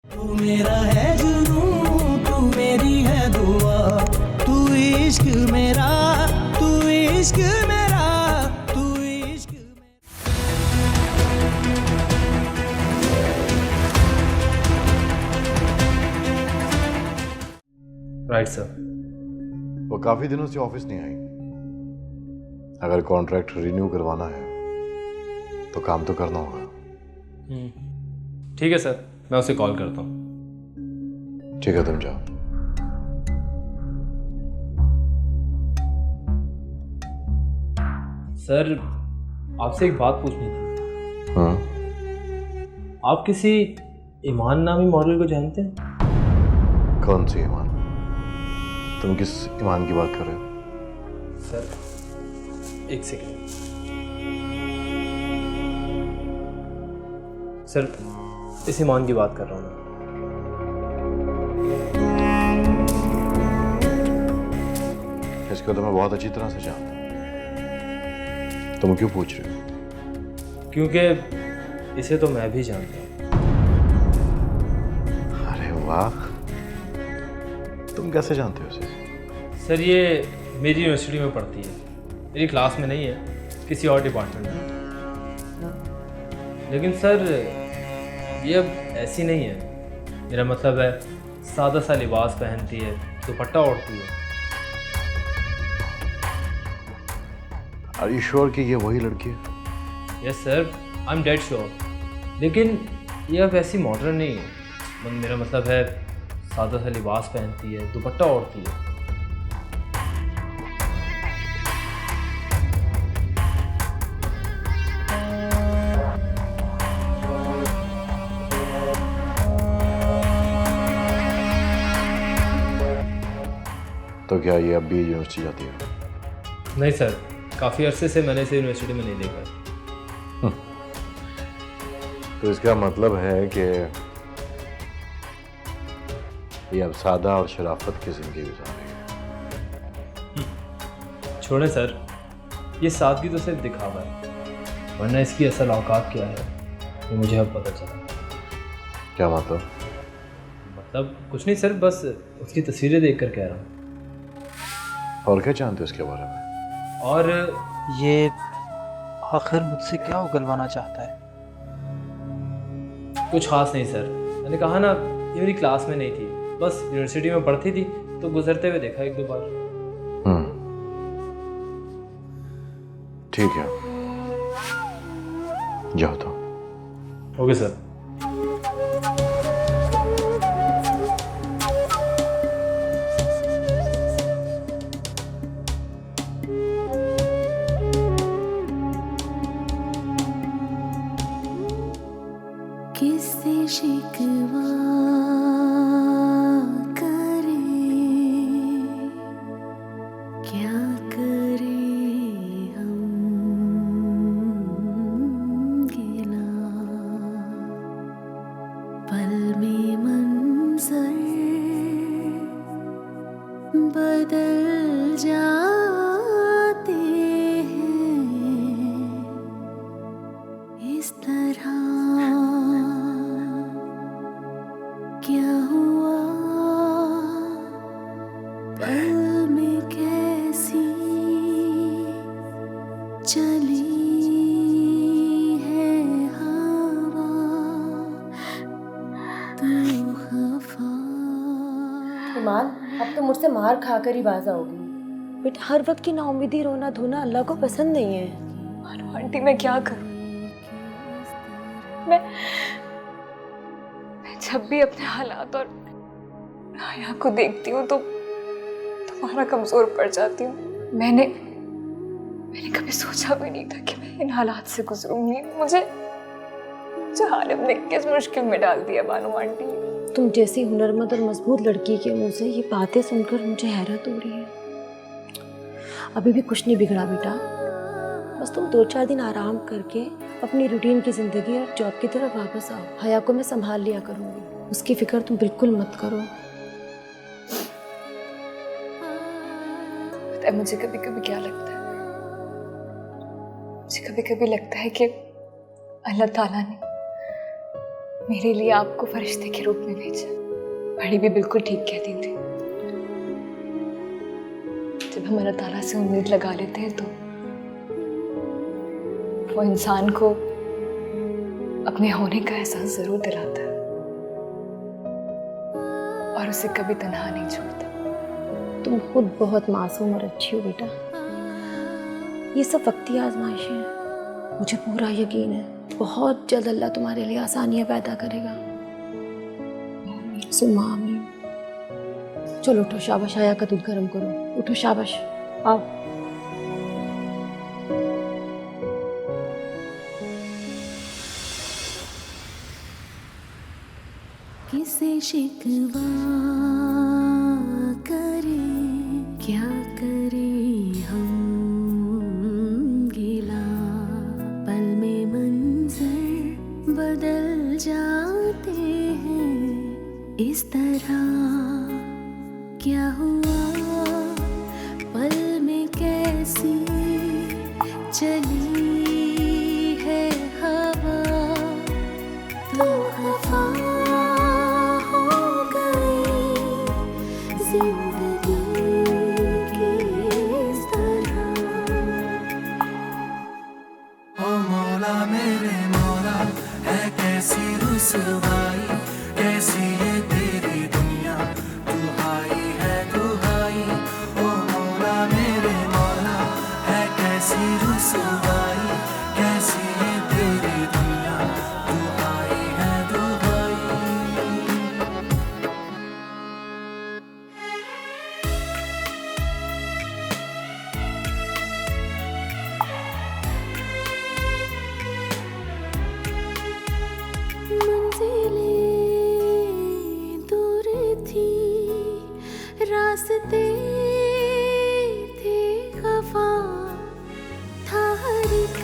तू मेरा है जुनून, तू मेरी है दुआ, तू इश्क मेरा, तू इश्क मेरा, तू इश्क राइट सर। वो काफी दिनों से ऑफिस नहीं आई। अगर कॉन्ट्रैक्ट रिन्यू करवाना है तो काम तो करना होगा। ठीक है सर, मैं उसे कॉल करता हूँ। ठीक है, तुम जाओ। सर, आपसे एक बात पूछनी थी। हाँ, आप किसी ईमान नामी मॉडल को जानते हैं? कौन सी ईमान? तुम किस ईमान की बात कर रहे हो? सर एक सेकेंड। सर, इस ईमान की बात कर रहा हूँ मैं। इसको तो मैं बहुत अच्छी तरह से जानता हूँ। तुम क्यों पूछ रहे हो? क्योंकि इसे तो मैं भी जानता हूँ। अरे वाह, तुम कैसे जानते हो उसे? सर, ये मेरी यूनिवर्सिटी में पढ़ती है, मेरी क्लास में नहीं है, किसी और डिपार्टमेंट में। लेकिन सर, ये अब ऐसी नहीं है। मेरा मतलब है, सादा सा लिबास पहनती है, दुपट्टा ओढ़ती है। आर यू श्योर कि ये वही लड़की है? Yes sir, I am dead sure. लेकिन ये अब ऐसी मॉडर्न नहीं है। मेरा मतलब है, सादा सा लिबास पहनती है, दुपट्टा ओढ़ती है। तो क्या ये अब भी यूनिवर्सिटी जाती है? नहीं सर, काफ़ी अरसे से मैंने इसे यूनिवर्सिटी में नहीं देखा। तो इसका मतलब है कि ये अब सादा और शराफत की जिंदगी गुजार रही है। छोड़ें सर, ये सादगी तो सिर्फ दिखावा है, वरना इसकी असल औकात क्या है ये मुझे अब पता चला। क्या मतलब? मतलब कुछ नहीं सर, बस उसकी तस्वीरें देखकर कह रहा हूँ। और क्या जानते हो इसके बारे में? और ये आखिर मुझसे क्या उगलवाना चाहता है? कुछ खास नहीं सर, मैंने कहा ना, ये मेरी क्लास में नहीं थी, बस यूनिवर्सिटी में पढ़ती थी, तो गुजरते हुए देखा एक दो बार। ठीक है, जाओ तो। Okay sir. किससे शिकवा करे, क्या करे हम गिला, पल में मंजर बदल जाते हैं इस तरह। क्या हुआ पल में कैसी चली है हवा, तो खफा। ईमान, अब तो मुझसे मार खाकर ही बाज आओगी। बेटा, हर वक्त की नाउमीदी रोना धोना अल्लाह को पसंद नहीं है। मानो आंटी, मैं क्या करूं? मैं जब भी अपने हालात और हया को देखती हूँ तो तुम्हारा कमजोर पड़ जाती हूँ। मैंने कभी सोचा भी नहीं था कि मैं इन हालात से गुजरूंगी। मुझे हालिम ने किस मुश्किल में डाल दिया बानो आंटी। तुम जैसी हुनरमंद और मजबूत लड़की के मुंह से ये बातें सुनकर मुझे हैरत हो रही है। अभी भी कुछ नहीं बिगड़ा बेटा, बस तुम 2-4 दिन आराम करके अपनी रूटीन की ज़िंदगी और जॉब की तरफ वापस आओ। हया को मैं संभाल लिया करूँगी, उसकी फिक्र तुम बिल्कुल मत करो। पता है मुझे कभी कभी क्या लगता है? मुझे कभी कभी लगता है कि अल्लाह ताला ने मेरे लिए आपको फरिश्ते के रूप में भेजा। बड़ी भी बिल्कुल ठीक कहती थी। जब हम अल्लाह ताला से उम्मीद लगा लेते हैं तो वो इंसान को अपने होने का एहसास जरूर दिलाता है और उसे कभी तन्हा नहीं छोड़ता। तुम खुद बहुत मासूम और अच्छी हो बेटा। ये सब वक्ती आजमाइशें हैं। मुझे पूरा यकीन है बहुत जल्द अल्लाह तुम्हारे लिए आसानियां पैदा करेगा। सुम्मा आमीन। चलो उठो, शाबाश, आया का दूध गर्म करो। उठो, शाबाश, आओ। किसे शिकवा करे, क्या करे हम गिला, पल में मंजर बदल जाते हैं इस तरह। क्या हुआ पल में कैसी चली है हवा, तो खफा जिंदगी की इस तरह। ओ मौला मेरे मौला, है कैसी रुसवाई, कैसी ये तेरी दुनिया, दुहाई है दुहाई। ओ मौला मेरे मौला, है कैसी रुसवाई, कैसी ये तेरी दुनिया, दुहाई है दुहाई। मंजिलें दूर थी, रास्ते थे खफा, था हर एक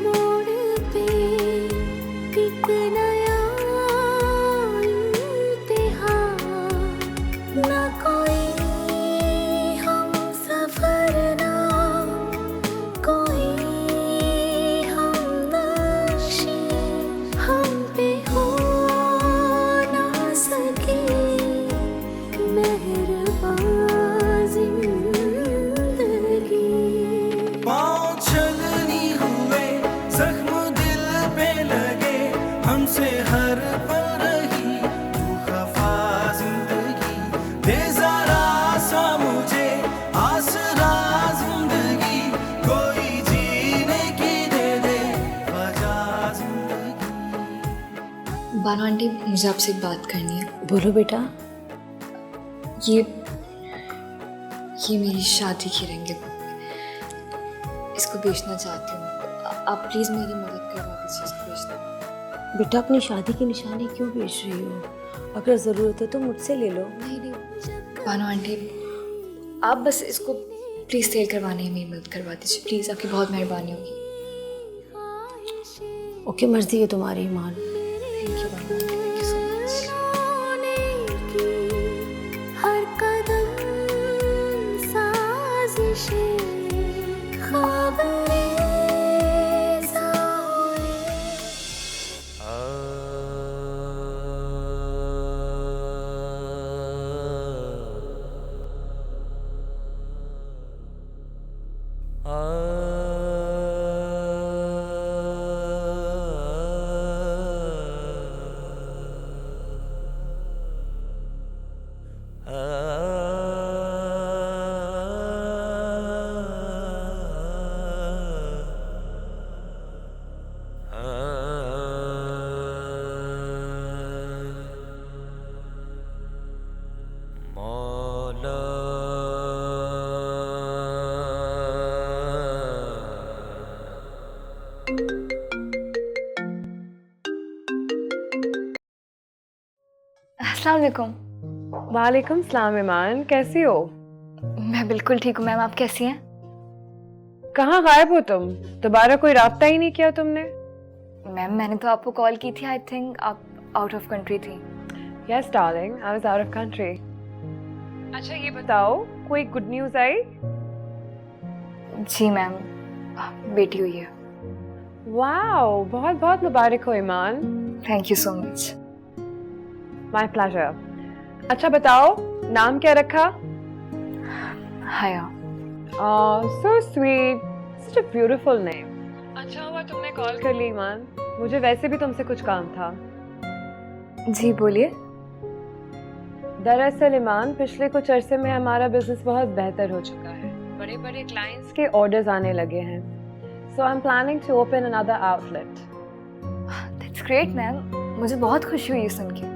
मोड़ पे एक नया इम्तिहान। ना कोई हम सफर, ना कोई हम नक्शे, हम पे हो ना सके मेहरबान जिंदगी। पाँव छलनी हुए, जख्म दिल पे लगे, हमसे हर पल रही तू खफा जिंदगी। दे जरा सा मुझे आसरा जिंदगी, कोई जीने की दे दे वजह जिंदगी। बानो आंटी, मुझे आपसे एक बात करनी है। बोलो बेटा। ये मेरी शादी की रिंग है। इसको बेचना चाहती हूँ। आप प्लीज़ मेरी मदद करवा दीजिए इसको बेचने में। बेटा अपनी शादी की निशानी क्यों बेच रही हो? अगर ज़रूरत है तो मुझसे ले लो। नहीं बानो आंटी, आप बस इसको प्लीज़ सेल करवाने में मेरी मदद करवा दीजिए प्लीज़। आपकी बहुत मेहरबानी होगी। ओके, मर्जी है तुम्हारी Iman. Thank you Bano aunty, thank you so much. रोने की हर कदम साजिशें, ख्वाब रेज़ा हुए। अस्सलाम वालेकुम। वालेकुम सलाम ईमान, कैसी हो? मैं बिल्कुल ठीक हूँ मैम, आप कैसी हैं? कहाँ गायब हो तुम? दोबारा कोई राब्ता ही नहीं किया तुमने? मैम मैंने तो आपको कॉल की थी, आई थिंक आप आउट ऑफ कंट्री थी। Yes darling, I was out of country. अच्छा ये बताओ, कोई गुड न्यूज़ आई? जी मैम, बेटी हुई है। वाओ, बहुत बहुत मुबारक हो Iman. Thank you so much. My pleasure. अच्छा बताओ, नाम क्या रखा? Haya. So sweet, such a beautiful name. अच्छा हुआ तुमने कॉल कर ली ईमान, मुझे वैसे भी तुमसे कुछ काम था। जी बोलिए। दरअसल ईमान, पिछले कुछ अरसे में हमारा बिजनेस बहुत बेहतर हो चुका है, बड़े बड़े क्लाइंट्स के ऑर्डर्स आने लगे हैं। So I am planning to open another outlet. That's great ma'am, मुझे बहुत खुशी हुई ये सुन के।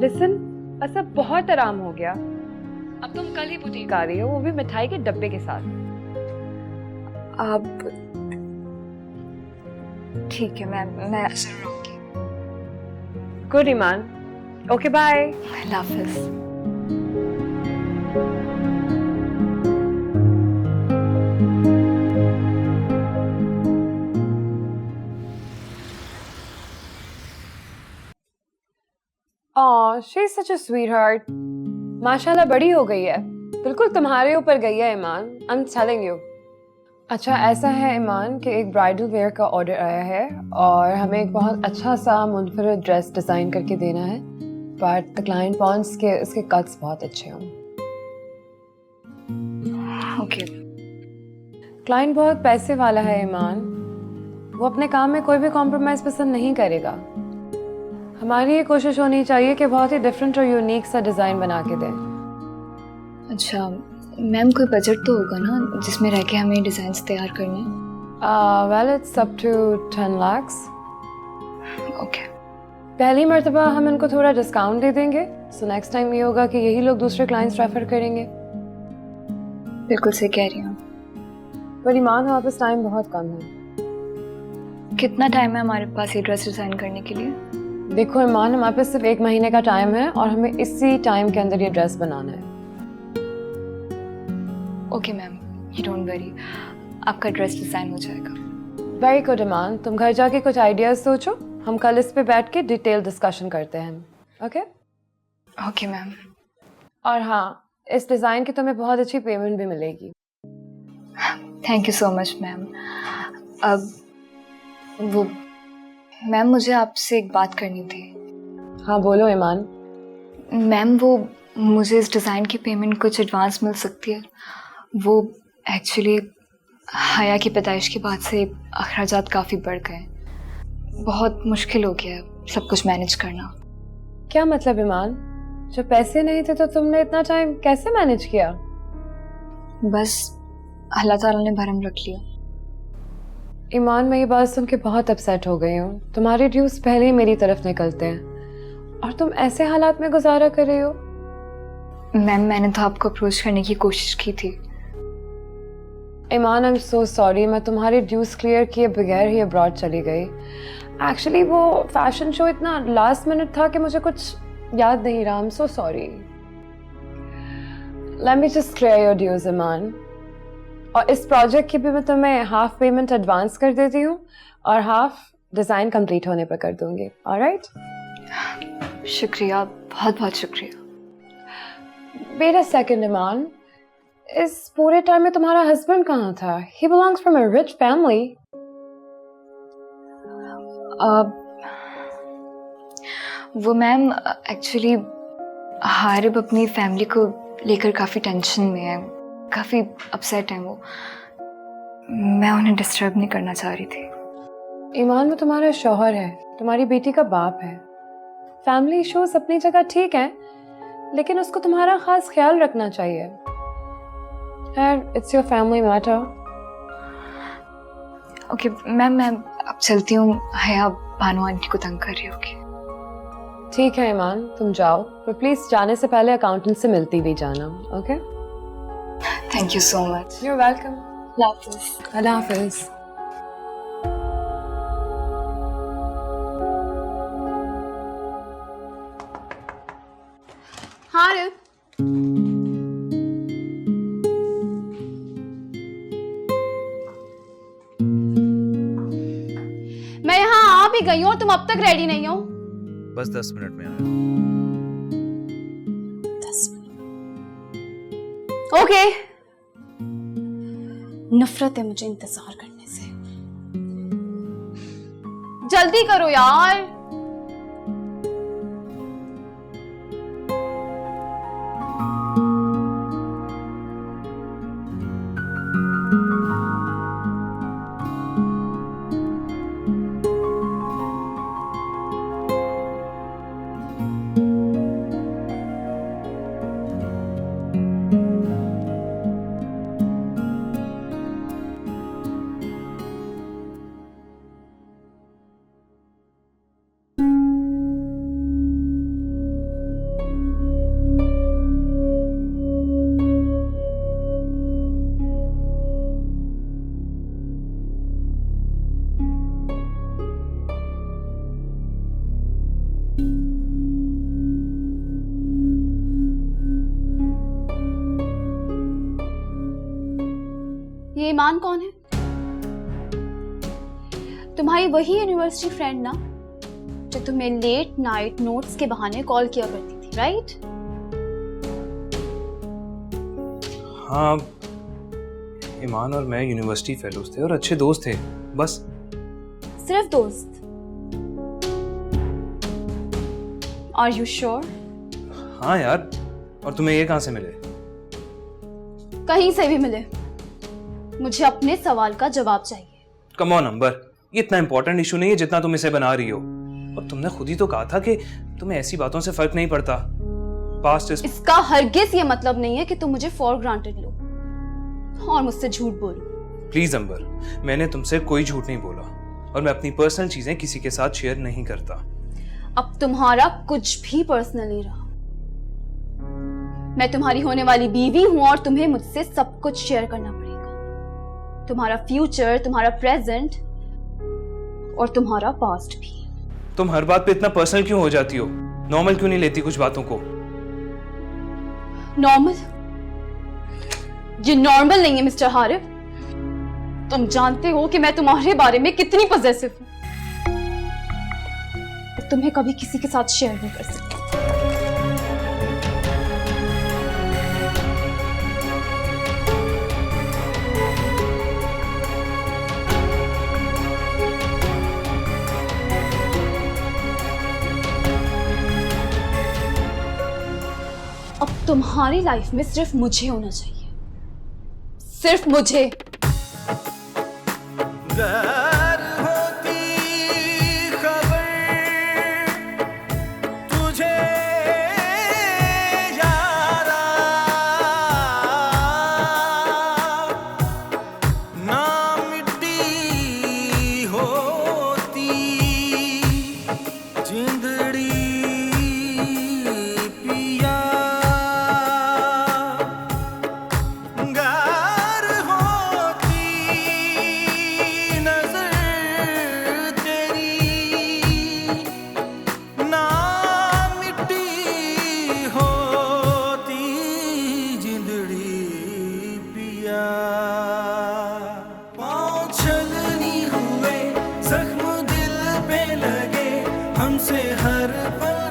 लिसन, ऐसा बहुत आराम हो गया। अब तुम कल ही बुटीक आ रही हो, वो भी मिठाई के डब्बे के साथ। अब ठीक है मैम, मैं जरूर आऊंगी। Good Iman, okay bye. Allah Hafiz. Oh, she's such a sweetheart. माशाल्लाह बड़ी हो गई है, बिल्कुल तुम्हारे ऊपर गई है ईमान। I'm telling you. अच्छा ऐसा है ईमान कि एक ब्राइडल वेयर का ऑर्डर आया है और हमें एक बहुत अच्छा सा मुनफरद ड्रेस डिज़ाइन करके देना है, बट द क्लाइंट वांट्स के उसके कट्स बहुत अच्छे हों। ओके। क्लाइंट बहुत पैसे वाला है ईमान, वो अपने काम में कोई भी कॉम्प्रोमाइज़ पसंद नहीं करेगा। हमारी ये कोशिश होनी चाहिए कि बहुत ही डिफरेंट और यूनिक सा डिज़ाइन बना के दें। अच्छा मैम, कोई बजट तो होगा ना जिसमें रह के हमें डिज़ाइंस तैयार करने? Well it's up to 10 lakhs। Okay. पहली मर्तबा हम इनको थोड़ा डिस्काउंट दे देंगे, सो नेक्स्ट टाइम ये होगा कि यही लोग दूसरे क्लाइंट्स रेफर करेंगे। बिल्कुल सही कह रही हूँ। पर ईमान हमारे पास टाइम बहुत कम है। कितना टाइम है हमारे पास ये ड्रेस डिज़ाइन करने के लिए? देखो ईमान, हमारे पास सिर्फ 1 महीने का टाइम है और हमें इसी टाइम के अंदर ये ड्रेस बनाना है। Okay ma'am, you don't worry, आपका ड्रेस डिज़ाइन हो जाएगा। वेरी गुड ईमान, तुम घर जाके कुछ आइडियाज सोचो, हम कल इस पे बैठ के डिटेल डिस्कशन करते हैं। ओके? Okay ma'am. और हाँ, इस डिज़ाइन की तुम्हें बहुत अच्छी पेमेंट भी मिलेगी। Thank you so much ma'am. अब वो मैम, मुझे आपसे एक बात करनी थी। हाँ बोलो ईमान। मैम, वो मुझे इस डिज़ाइन की पेमेंट कुछ एडवांस मिल सकती है? वो एक्चुअली हया की पैदाइश के बाद से अखराजात काफ़ी बढ़ गए, बहुत मुश्किल हो गया है सब कुछ मैनेज करना। क्या मतलब ईमान? जब पैसे नहीं थे तो तुमने इतना टाइम कैसे मैनेज किया? बस अल्लाह ताला ने भरम रख लिया। ईमान, मैं ये बात सुन के बहुत अपसेट हो गई हूँ। तुम्हारे ड्यूज पहले ही मेरी तरफ निकलते हैं और तुम ऐसे हालात में गुजारा कर रही हो। मैम, मैंने तो आपको अप्रोच करने की कोशिश की थी। ईमान, आई एम सो सॉरी, मैं तुम्हारे ड्यूज क्लियर किए बगैर ही अब्रॉड चली गई। एक्चुअली वो फैशन शो इतना लास्ट मिनट था कि मुझे कुछ याद नहीं रहा। I am so sorry. Let me just clear your dues Iman. और इस प्रोजेक्ट की भी मैं तुम्हें हाफ पेमेंट एडवांस कर देती हूँ और हाफ डिज़ाइन कंप्लीट होने पर कर दूंगी। ऑलराइट? शुक्रिया, बहुत बहुत शुक्रिया। वेट अ सेकंड ईमान, इस पूरे टाइम में तुम्हारा हस्बैंड कहाँ था? He belongs from a rich family. वो मैम एक्चुअली हारिब अपनी फैमिली को लेकर काफ़ी टेंशन में है, काफ़ी अपसेट हैं वो। मैं उन्हें डिस्टर्ब नहीं करना चाह रही थी। ईमान, वो तुम्हारा शौहर है, तुम्हारी बेटी का बाप है। फैमिली इश्यूज अपनी जगह ठीक है, लेकिन उसको तुम्हारा खास ख्याल रखना चाहिए। खैर, it's your family matter. Okay ma'am, मैं अब चलती हूँ, हया भानु आंटी को तंग कर रही होगी। ठीक है ईमान, तुम जाओ, पर प्लीज जाने से पहले अकाउंटेंट से मिलती भी जाना। Okay? Thank you so much. You are welcome. अल्लाह हाफिज़। अल्लाह हाफिज़। हाँ रे, मैं यहाँ आ भी गई हूँ और तुम अब तक रेडी नहीं हो। बस 10 मिनट में आया। 10 मिनट ओके। नफरत है मुझे इंतजार करने से। जल्दी करो यार। ये ईमान कौन है? तुम्हारी वही यूनिवर्सिटी फ्रेंड ना जो तुम्हें लेट नाइट नोट्स के बहाने कॉल किया करती थी, राइट? हाँ, ईमान और मैं यूनिवर्सिटी फेलोज थे और अच्छे दोस्त थे, बस। सिर्फ दोस्त? Are you sure? हाँ यार, और तुम्हें ये कहाँ से मिले? कहीं से भी मिले, मुझे अपने सवाल का जवाब चाहिए। कम ऑन अंबर, ये इतना इंपॉर्टेंट इशू नहीं है जितना तुम इसे बना रही हो। और तुमने खुद ही तो कहा था कि तुम्हें ऐसी बातों से फर्क नहीं पड़ता। Past is. इसका हरगिज ये मतलब नहीं है कि तुम मुझे फॉर ग्रांटेड लो और मुझसे झूठ बोलो। प्लीज अंबर, मैंने तुमसे कोई झूठ नहीं बोला और मैं अपनी पर्सनल चीजें किसी के साथ शेयर नहीं करता। अब तुम्हारा कुछ भी पर्सनल नहीं रहा। मैं तुम्हारी होने वाली बीवी हूं और तुम्हें मुझसे सब कुछ शेयर करना पड़ेगा। तुम्हारा फ्यूचर, तुम्हारा प्रेजेंट और तुम्हारा पास्ट भी। तुम हर बात पे इतना पर्सनल क्यों हो जाती हो? नॉर्मल क्यों नहीं लेती कुछ बातों को? नॉर्मल? ये नॉर्मल नहीं है मिस्टर हारिफ। तुम जानते हो कि मैं तुम्हारे बारे में कितनी पॉसेसिव हूं। तुम्हें कभी किसी के साथ शेयर नहीं कर सकती। अब तुम्हारी लाइफ में सिर्फ मुझे होना चाहिए, सिर्फ मुझे। घर होती खबर तुझे यारा, ना मिट्टी होती जिंदड़ी पिया, गार होती नजर तेरी, ना मिट्टी होती जिंदड़ी पिया। पाँव छलनी हुए, जख्म दिल पे लगे, हमसे हर पल